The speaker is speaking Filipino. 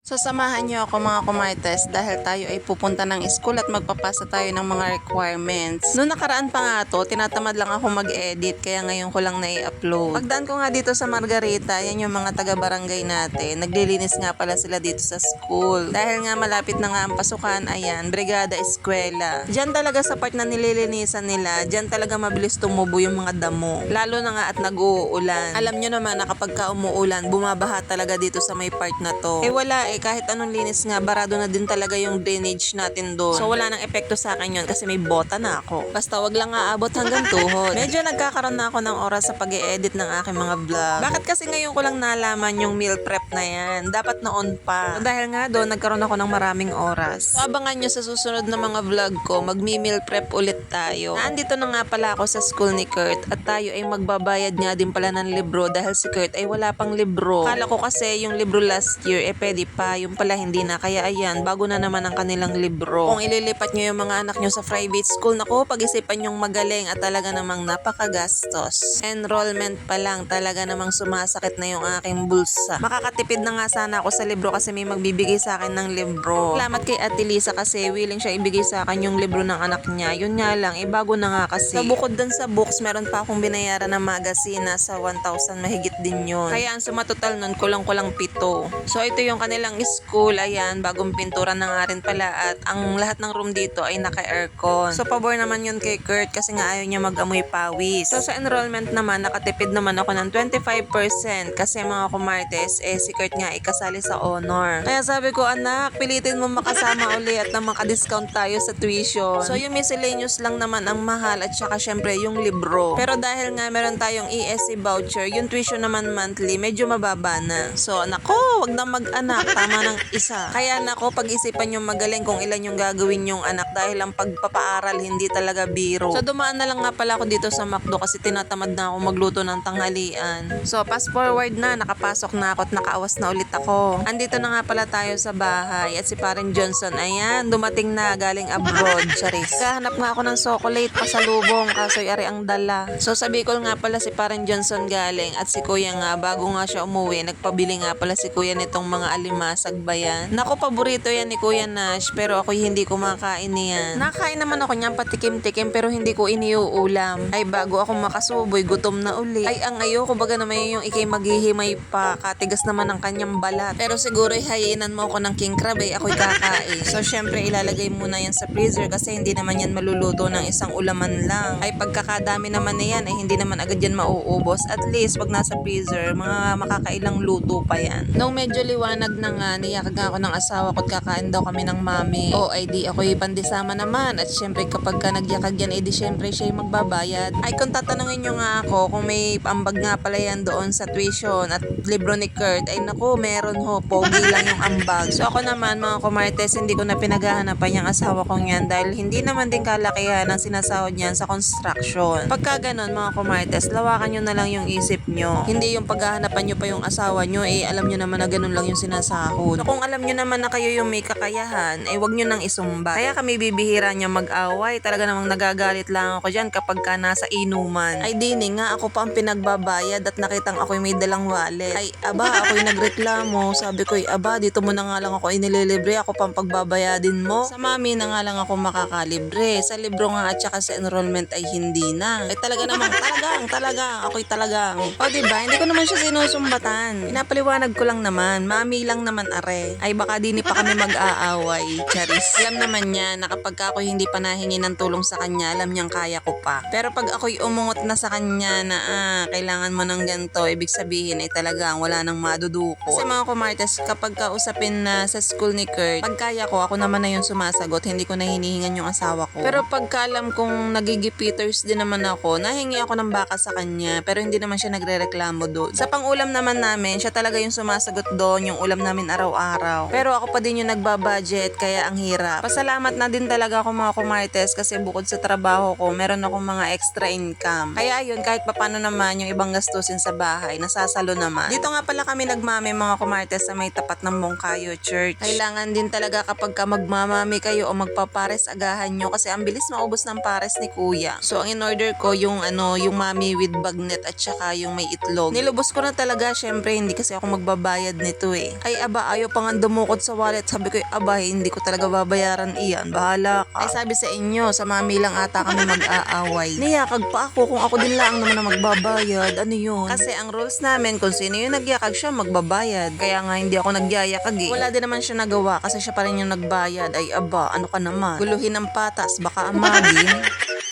Sasamahan niyo ako mga kumartes dahil tayo ay pupunta ng school at magpapasa tayo ng mga requirements. Noong nakaraan pa nga to, tinatamad lang ako mag-edit kaya ngayon ko lang na-i-upload. Pagdaan ko nga dito sa Margarita, yan yung mga taga-barangay natin. Naglilinis nga pala sila dito sa school. Dahil nga malapit na nga ang pasukan, ayan, Brigada Eskwela. Diyan talaga sa part na nililinisan nila, diyan talaga mabilis tumubo yung mga damo. Lalo na nga at nag-uulan. Alam nyo naman na kapag ka umuulan, bumabaha talaga dito sa may part na to. Wala kahit anong linis nga, barado na din talaga yung drainage natin doon. So wala nang epekto sa akin yun kasi may bota na ako. Basta wag lang aabot hanggang tuhod. Medyo nagkakaroon na ako ng oras sa pag-i-edit ng aking mga vlog. Bakit kasi ngayon ko lang nalaman yung meal prep na yan? Dapat noon pa. So, dahil nga doon, nagkaroon ako ng maraming oras. So abangan nyo sa susunod na mga vlog ko, magmi-meal prep ulit tayo. Nandito na nga pala ako sa school ni Kurt at tayo ay magbabayad nga din pala ng libro dahil si Kurt ay wala pang libro. Kala ko kasi yung libro last year pwede pa. Yung pala hindi na. Kaya ayan, bago na naman ang kanilang libro. Kung ililipat nyo yung mga anak nyo sa private school, naku, pag-isipan yung magaling at talaga namang napakagastos. Enrollment pa lang, talaga namang sumasakit na yung aking bulsa. Makakatipid na nga sana ako sa libro kasi may magbibigay sa akin ng libro. Salamat kay Ate Lisa kasi willing siya ibigay sa akin yung libro ng anak niya. Yun nga lang, bago na nga kasi. So, bukod dun sa books, meron pa akong binayaran ng magazine na sa 1,000 mahigit din yun. Kaya ang sumatotal nun, kulang-kulang 7. So, ito yung kanilang school, ayan, bagong pintura na nga rin pala at ang lahat ng room dito ay naka-aircon. So, pabor naman yun kay Kurt kasi nga ayaw niya mag-amoy pawis. So, sa enrollment naman, nakatipid naman ako ng 25% kasi mga kumartes, si Kurt nga ikasali sa honor. Kaya sabi ko, anak, pilitin mo makasama uli at na maka-discount tayo sa tuition. So, yung miscellaneous lang naman ang mahal at saka syempre yung libro. Pero dahil nga meron tayong ESC voucher, yung tuition naman monthly, medyo mababa na. So, nako, wag na mag-anak, tama ng isa. Kaya nako, pag-isipan yung magaling kung ilan yung gagawin yung anak dahil ang pagpapaaral hindi talaga biro. So dumaan na lang nga pala ako dito sa McDo kasi tinatamad na ako magluto ng tanghalian. So fast forward na, nakapasok na ako at nakaawas na ulit ako. Andito na nga pala tayo sa bahay at si Pareng Johnson, ayan, dumating na galing abroad, charis. Kahanap nga ako ng chocolate pasalubong kaso'y ari ang dala. So sa Bicol nga pala si Pareng Johnson galing at si Kuya nga, bago nga siya umuwi, nagpabili nga pala si Kuya nitong mga alimasag ba yan? Naku, paborito yan ni Kuya Nash pero ako hindi kumakain niyan. Nakain naman ako niyan patikim-tikim pero hindi ko iniuulam. Ay bago ako makasuboy, gutom na uli. Ay ang ayoko baga naman yung ikay maghihimay pa, katigas naman ang kanyang balat. Pero siguro hayinan mo ako ng king crab ako'y kakain. So syempre ilalagay muna yan sa freezer kasi hindi naman yan maluluto ng isang ulaman lang. Ay pagkakadami naman na yan ay hindi naman agad yan mauubos. At least pag nasa freezer, mga makakailang luto pa yan. Nung medyo liwanag na nga, niyak nga ako ng asawa ko at kakain daw kami ng mami. O ay di ako pandisama naman at syempre kapag ka nagyakag yan di syempre siya yung magbabayad. Ay kung tatanungin nyo nga ako kung may ambag nga pala yan doon sa tuition at libro ni Kurt, ay naku meron ho, pogi lang yung ambag. So ako naman mga kumartes, hindi ko na pinaghahanapan yung asawa kong yan dahil hindi naman din kalakihan ang sinasahod niyan sa construction. Pagka ganon mga kumartes, lawakan nyo na lang yung isip nyo. Hindi yung paghahanapan nyo pa yung asawa nyo, alam nyo naman na ganun lang yung sinasahod. So kung alam nyo naman na kayo yung may kakayahan, wag nyo nang isumbat. Kaya kami bibihira nyo mag-away. Talaga namang nagagalit lang ako dyan kapag ka nasa inuman. Ay dini nga, ako pa ang pinagbabayad at nakitang ako'y may dalang wallet. Ay aba, ako'y nagreklamo. Sabi ko, aba, dito mo na nga lang ako inililibre. Ako pang pagbabayadin mo. Sa mami na nga lang ako makakalibre. Sa libro nga at saka sa enrollment ay hindi na. Ay talaga namang, talagang, ako'y talagang. O diba, hindi ko naman siya sinusumbatan. Pinapaliwanag ko lang naman. Mami lang naman are. Ay baka di pa kami mag-aaway. Charis. Alam naman niya na kapag ako hindi pa nahingi ng tulong sa kanya, alam niyang kaya ko pa. Pero pag ako'y umungot na sa kanya na kailangan mo ng ganito, ibig sabihin ay talagang wala nang madudukot. Kasi mga kumartes, kapag kausapin na sa school ni Kurt, pag kaya ko, ako naman na yung sumasagot, hindi ko na hinihingan yung asawa ko. Pero pagka alam kong nagigipiters din naman ako, nahingi ako ng baka sa kanya, pero hindi naman siya nagrereklamo doon. Sa pang-ulam naman namin, siya talaga yung sumasagot doon, yung ulam namin araw-araw. Pero ako pa din yung nagbabudget, kaya ang hirap. Pasalamat na din talaga ako mga kumartes kasi bukod sa trabaho ko, meron akong mga extra income. Kaya yun, kahit papano naman yung ibang gastusin sa bahay, nasasalo naman. Dito nga pala kami nagmami mga kumartes sa may tapat ng Bongkayo Church. Kailangan din talaga kapag ka magmamami kayo o magpapares, agahan nyo kasi ang bilis maubos ng pares ni Kuya. So ang in-order ko yung yung mami with bagnet at saka yung may itlog. Nilubos ko na talaga, syempre hindi kasi ako magbabayad nito Ay aba, ayaw pa nga dumukot sa wallet. Sabi ko, aba, hindi ko talaga babayaran iyan. Bahala ka. Ay sabi sa inyo, sa mami lang ata kami mag-aaway. Niyakag pa ako kung ako din lang naman ang magbabayad. Ano yun? Kasi ang rules namin, kung sino yung nagyakag siya magbabayad. Kaya nga hindi ako nagyayakag eh. Wala din naman siya nagawa kasi siya pa rin yung nagbayad. Ay aba, ano ka naman? Guluhin ng patas, baka amagin.